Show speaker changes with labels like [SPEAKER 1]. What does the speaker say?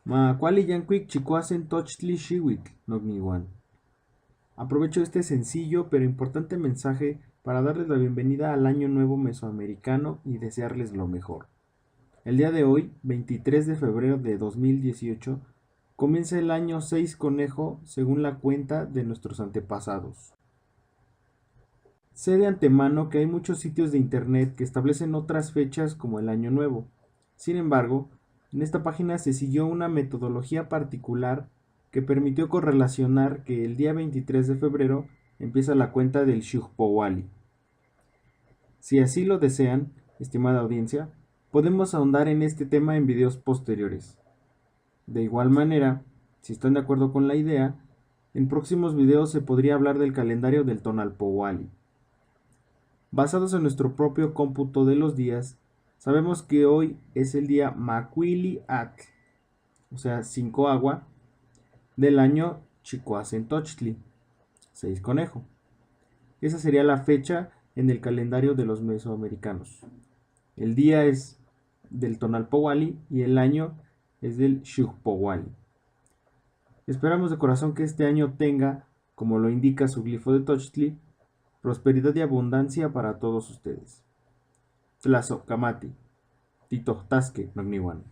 [SPEAKER 1] Macuali yancuic chicuasen tochtli xihuitl, nogniwan. Aprovecho este sencillo pero importante mensaje para darles la bienvenida al Año Nuevo Mesoamericano y desearles lo mejor. El día de hoy, 23 de febrero de 2018, comienza el año 6 conejo según la cuenta de nuestros antepasados. Sé de antemano que hay muchos sitios de internet que establecen otras fechas como el Año Nuevo. Sin embargo, en esta página se siguió una metodología particular que permitió correlacionar que el día 23 de febrero empieza la cuenta del Xiuhpowali. Si así lo desean, estimada audiencia, podemos ahondar en este tema en videos posteriores. De igual manera, si están de acuerdo con la idea, en próximos videos se podría hablar del calendario del Tonalpowali. Basados en nuestro propio cómputo de los días, sabemos que hoy es el día Macuili Atl, o sea, 5 agua, del año Chicoacentochtli, 6 conejo. Esa sería la fecha en el calendario de los mesoamericanos. El día es del Tonalpowali y el año es del Xiuhpowali. Esperamos de corazón que este año tenga, como lo indica su glifo de Tochtli, prosperidad y abundancia para todos ustedes. Tlazocamati, Titohtasque, Nogniwan.